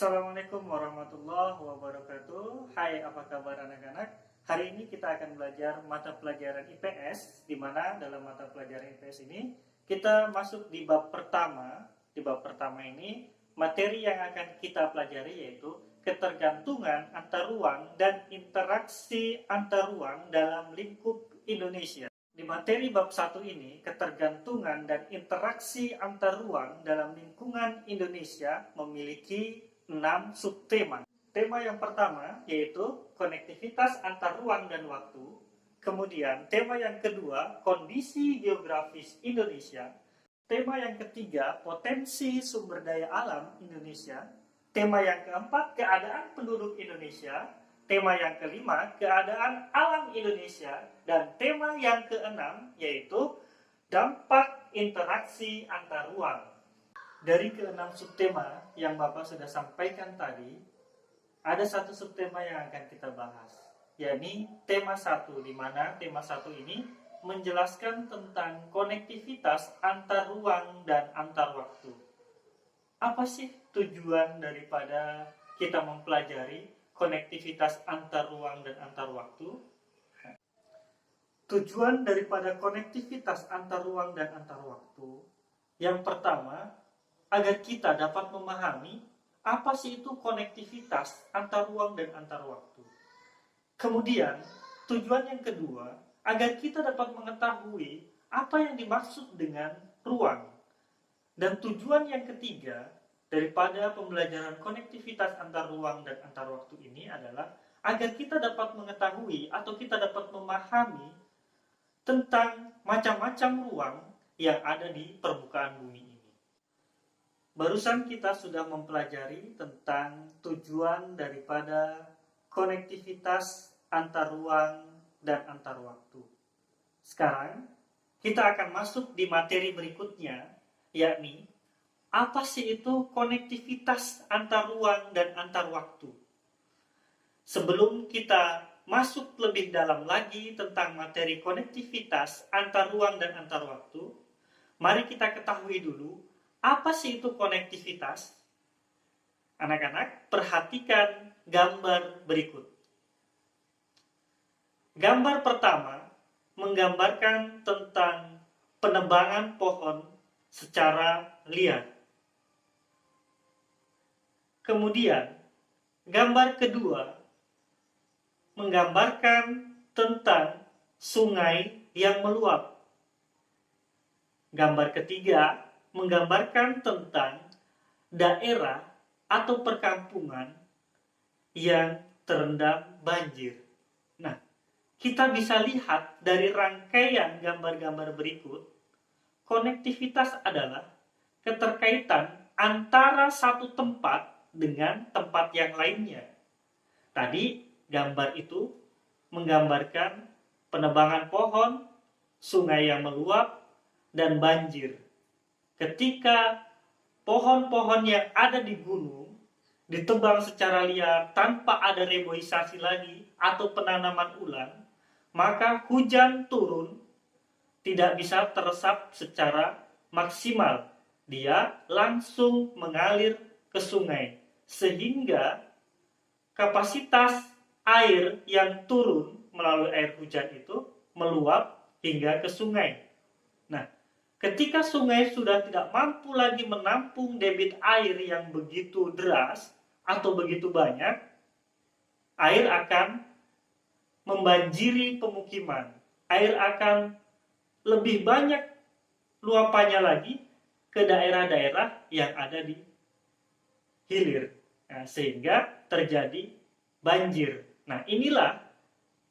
Assalamualaikum warahmatullahi wabarakatuh. Hai, apa kabar anak-anak? Hari ini kita akan belajar mata pelajaran IPS, di mana dalam mata pelajaran IPS ini kita masuk di bab pertama. Di bab pertama ini, materi yang akan kita pelajari yaitu ketergantungan antar ruang dan interaksi antar ruang dalam lingkup Indonesia. Di materi bab 1 ini, ketergantungan dan interaksi antar ruang dalam lingkungan Indonesia memiliki 6 subtema. Tema yang pertama yaitu konektivitas antar ruang dan waktu. Kemudian tema yang kedua, kondisi geografis Indonesia. Tema yang ketiga, potensi sumber daya alam Indonesia. Tema yang keempat, keadaan penduduk Indonesia. Tema yang kelima, keadaan alam Indonesia. Dan tema yang keenam, yaitu dampak interaksi antar ruang. Dari keenam subtema yang Bapak sudah sampaikan tadi, ada satu subtema yang akan kita bahas, yakni tema 1, di mana tema 1 ini menjelaskan tentang konektivitas antar ruang dan antar waktu. Apa sih tujuan daripada kita mempelajari konektivitas antar ruang dan antar waktu? Tujuan daripada konektivitas antar ruang dan antar waktu, yang pertama, agar kita dapat memahami apa sih itu konektivitas antar ruang dan antar waktu. Kemudian, tujuan yang kedua, agar kita dapat mengetahui apa yang dimaksud dengan ruang. Dan tujuan yang ketiga, daripada pembelajaran konektivitas antar ruang dan antar waktu ini adalah agar kita dapat mengetahui atau kita dapat memahami tentang macam-macam ruang yang ada di permukaan bumi ini. Barusan kita sudah mempelajari tentang tujuan daripada konektivitas antar ruang dan antar waktu. Sekarang kita akan masuk di materi berikutnya, yakni apa sih itu konektivitas antar ruang dan antar waktu. Sebelum kita masuk lebih dalam lagi tentang materi konektivitas antar ruang dan antar waktu, mari kita ketahui dulu apa sih itu konektivitas? Anak-anak, perhatikan gambar berikut. Gambar pertama menggambarkan tentang penebangan pohon secara liar. Kemudian, gambar kedua menggambarkan tentang sungai yang meluap. Gambar ketiga menggambarkan tentang daerah atau perkampungan yang terendam banjir. Nah, kita bisa lihat dari rangkaian gambar-gambar berikut, konektivitas adalah keterkaitan antara satu tempat dengan tempat yang lainnya. Tadi gambar itu menggambarkan penebangan pohon, sungai yang meluap, dan banjir. Ketika pohon-pohon yang ada di gunung ditebang secara liar tanpa ada reboisasi lagi atau penanaman ulang, maka hujan turun tidak bisa teresap secara maksimal. Dia langsung mengalir ke sungai, sehingga kapasitas air yang turun melalui air hujan itu meluap hingga ke sungai. Nah, ketika sungai sudah tidak mampu lagi menampung debit air yang begitu deras atau begitu banyak, air akan membanjiri pemukiman. Air akan lebih banyak luapannya lagi ke daerah-daerah yang ada di hilir. Nah, sehingga terjadi banjir. Nah, inilah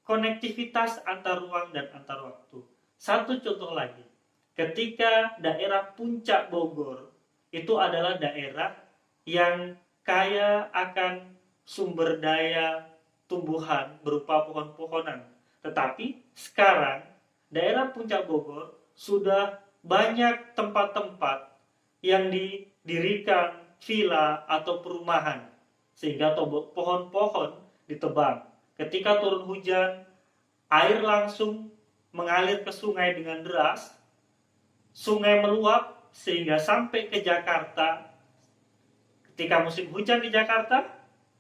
konektivitas antar ruang dan antar waktu. Satu contoh lagi. Ketika daerah Puncak Bogor itu adalah daerah yang kaya akan sumber daya tumbuhan berupa pohon-pohonan. Tetapi sekarang daerah Puncak Bogor sudah banyak tempat-tempat yang didirikan villa atau perumahan, sehingga pohon-pohon ditebang. Ketika turun hujan, air langsung mengalir ke sungai dengan deras. Sungai meluap sehingga sampai ke Jakarta Ketika musim hujan di Jakarta,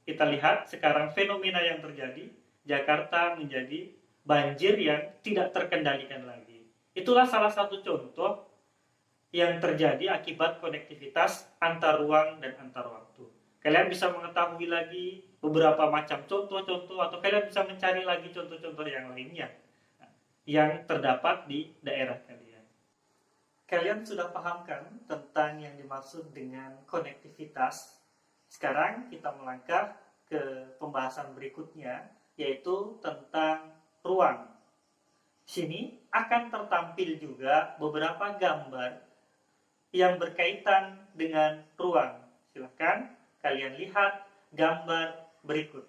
kita lihat sekarang fenomena yang terjadi, Jakarta menjadi banjir yang tidak terkendalikan lagi. Itulah salah satu contoh yang terjadi akibat konektivitas antar ruang dan antar waktu. Kalian bisa mengetahui lagi beberapa macam contoh-contoh, atau kalian bisa mencari lagi contoh-contoh yang lainnya yang terdapat di daerah kalian. Kalian sudah pahamkan tentang yang dimaksud dengan konektivitas. Sekarang kita melangkah ke pembahasan berikutnya, yaitu tentang ruang. Di sini akan tertampil juga beberapa gambar yang berkaitan dengan ruang. Silakan kalian lihat gambar berikut.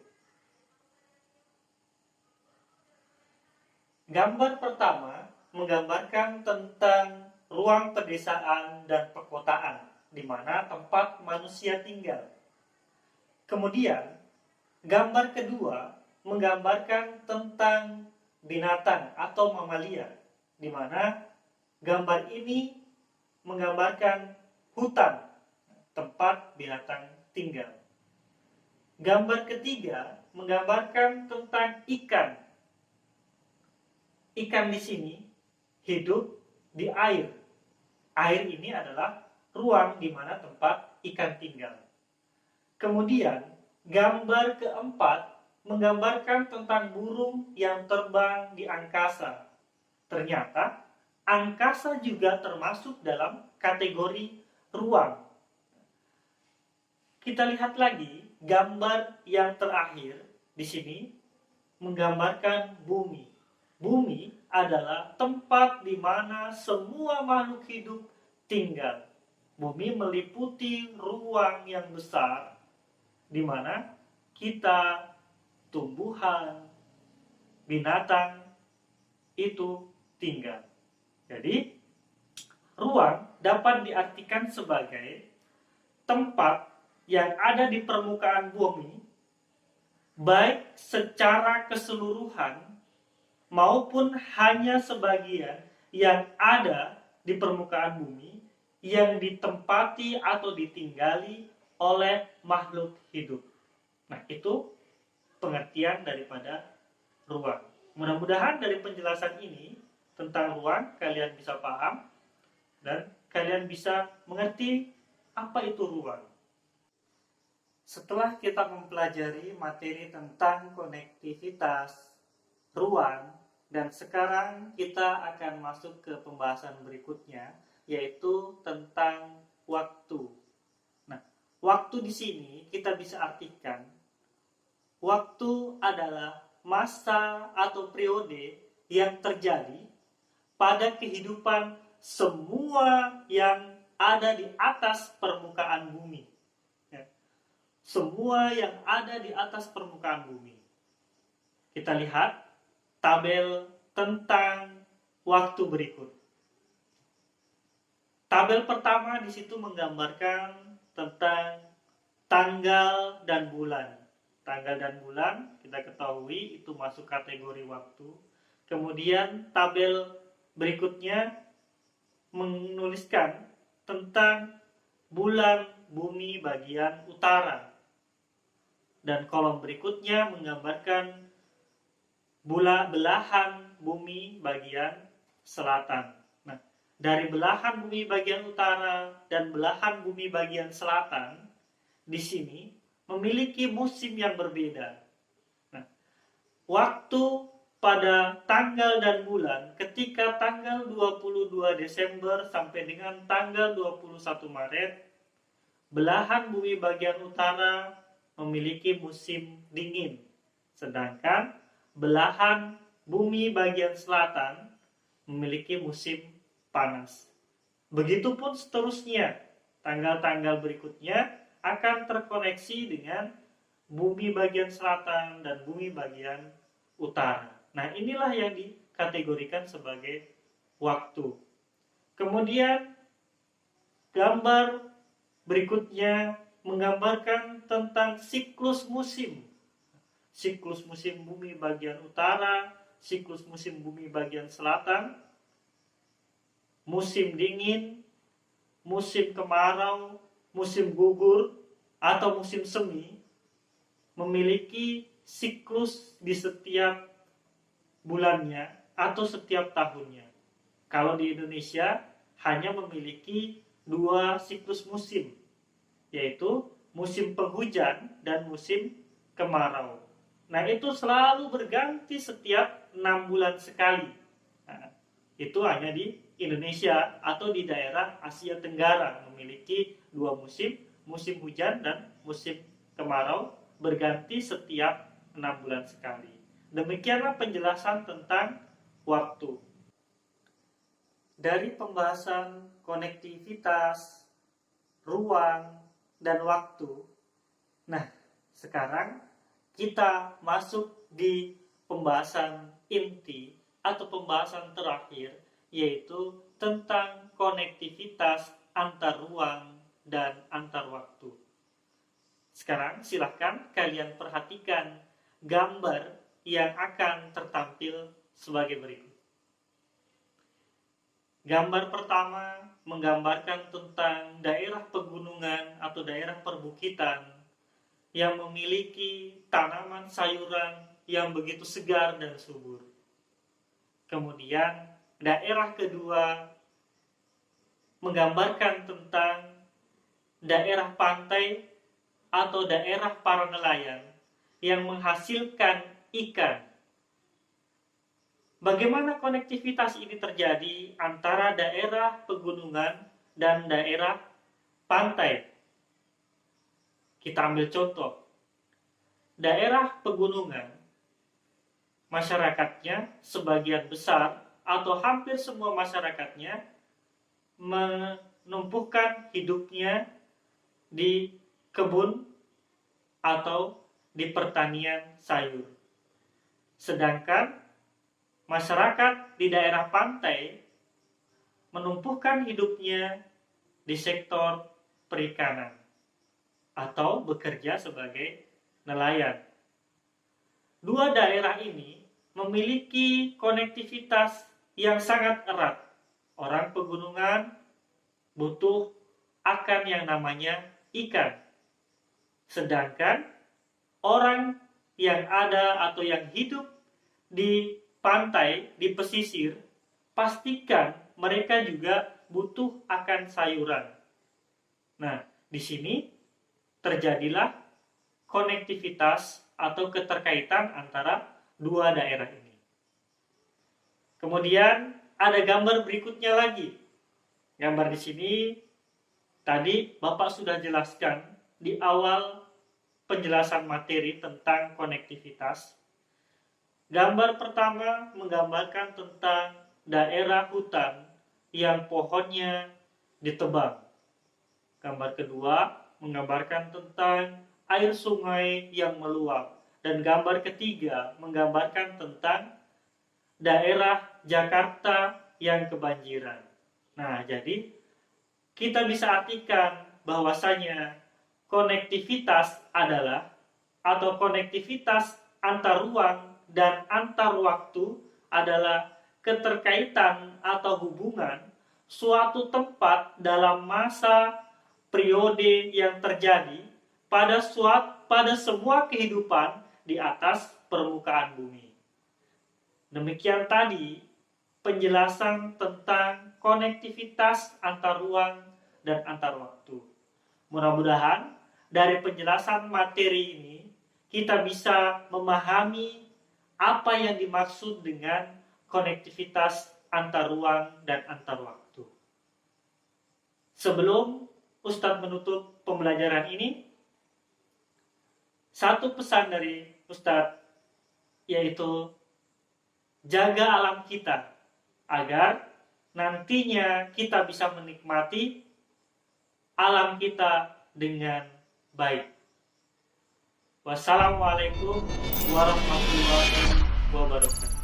Gambar pertama menggambarkan tentang ruang pedesaan dan perkotaan, di mana tempat manusia tinggal. Kemudian, gambar kedua menggambarkan tentang binatang atau mamalia, di mana gambar ini menggambarkan hutan, tempat binatang tinggal. Gambar ketiga menggambarkan tentang ikan. Ikan di sini hidup di air. Air ini adalah ruang di mana tempat ikan tinggal. Kemudian, gambar keempat menggambarkan tentang burung yang terbang di angkasa. Ternyata, angkasa juga termasuk dalam kategori ruang. Kita lihat lagi gambar yang terakhir di sini menggambarkan bumi. Bumi adalah tempat di mana semua makhluk hidup tinggal. Bumi meliputi ruang yang besar di mana kita, tumbuhan, binatang itu tinggal. Jadi, ruang dapat diartikan sebagai tempat yang ada di permukaan bumi, baik secara keseluruhan maupun hanya sebagian yang ada di permukaan bumi yang ditempati atau ditinggali oleh makhluk hidup. Nah, itu pengertian daripada ruang. Mudah-mudahan dari penjelasan ini tentang ruang kalian bisa paham dan kalian bisa mengerti apa itu ruang. Setelah kita mempelajari materi tentang konektivitas, ruang, dan sekarang kita akan masuk ke pembahasan berikutnya, yaitu tentang waktu. Nah, waktu di sini kita bisa artikan, waktu adalah masa atau periode yang terjadi pada kehidupan semua yang ada di atas permukaan bumi. Semua yang ada di atas permukaan bumi. Kita lihat tabel tentang waktu berikut. Tabel pertama di situ menggambarkan tentang tanggal dan bulan. Tanggal dan bulan kita ketahui itu masuk kategori waktu. Kemudian tabel berikutnya menuliskan tentang bulan bumi bagian utara. Dan kolom berikutnya menggambarkan belahan bumi bagian selatan. Nah, dari belahan bumi bagian utara dan belahan bumi bagian selatan di sini memiliki musim yang berbeda. Nah, waktu pada tanggal dan bulan ketika tanggal 22 Desember sampai dengan tanggal 21 Maret, belahan bumi bagian utara memiliki musim dingin, sedangkan belahan bumi bagian selatan memiliki musim panas. Begitupun seterusnya, tanggal-tanggal berikutnya akan terkoneksi dengan bumi bagian selatan dan bumi bagian utara. Nah, inilah yang dikategorikan sebagai waktu. Kemudian gambar berikutnya menggambarkan tentang siklus musim. Siklus musim bumi bagian utara, siklus musim bumi bagian selatan, musim dingin, musim kemarau, musim gugur, atau musim semi memiliki siklus di setiap bulannya atau setiap tahunnya. Kalau di Indonesia hanya memiliki 2 siklus musim, yaitu musim penghujan dan musim kemarau. Nah, itu selalu berganti setiap 6 bulan sekali. Nah, itu hanya di Indonesia atau di daerah Asia Tenggara memiliki 2 musim, musim hujan dan musim kemarau berganti setiap 6 bulan sekali. Demikianlah penjelasan tentang waktu. Dari pembahasan konektivitas, ruang, dan waktu. Nah, sekarang kita masuk di pembahasan inti atau pembahasan terakhir, yaitu tentang konektivitas antar ruang dan antar waktu. Sekarang silahkan kalian perhatikan gambar yang akan tertampil sebagai berikut. Gambar pertama menggambarkan tentang daerah pegunungan atau daerah perbukitan yang memiliki tanaman sayuran yang begitu segar dan subur. Kemudian daerah kedua menggambarkan tentang daerah pantai atau daerah para nelayan yang menghasilkan ikan. Bagaimana konektivitas ini terjadi antara daerah pegunungan dan daerah pantai? Kita ambil contoh. Daerah pegunungan, masyarakatnya sebagian besar atau hampir semua masyarakatnya menumpukan hidupnya di kebun atau di pertanian sayur. Sedangkan masyarakat di daerah pantai menumpukan hidupnya di sektor perikanan atau bekerja sebagai nelayan. Dua daerah ini memiliki konektivitas yang sangat erat. Orang pegunungan butuh akan yang namanya ikan. Sedangkan orang yang ada atau yang hidup di pantai, di pesisir, pastikan mereka juga butuh akan sayuran. Nah, di sini terjadilah konektivitas atau keterkaitan antara dua daerah ini. Kemudian ada gambar berikutnya lagi. Gambar di sini tadi Bapak sudah jelaskan di awal penjelasan materi tentang konektivitas. Gambar pertama menggambarkan tentang daerah hutan yang pohonnya ditebang. Gambar kedua menggambarkan tentang air sungai yang meluap. Dan gambar ketiga menggambarkan tentang daerah Jakarta yang kebanjiran. Nah, jadi kita bisa artikan bahwasanya konektivitas adalah atau konektivitas antar ruang dan antar waktu adalah keterkaitan atau hubungan suatu tempat dalam masa periode yang terjadi pada semua kehidupan di atas permukaan bumi. Demikian tadi penjelasan tentang konektivitas antar ruang dan antar waktu. Mudah-mudahan dari penjelasan materi ini kita bisa memahami apa yang dimaksud dengan konektivitas antar ruang dan antar waktu. Sebelum Ustadz menutup pembelajaran ini, satu pesan dari Ustadz, yaitu jaga alam kita agar nantinya kita bisa menikmati alam kita dengan baik. Wassalamualaikum warahmatullahi wabarakatuh.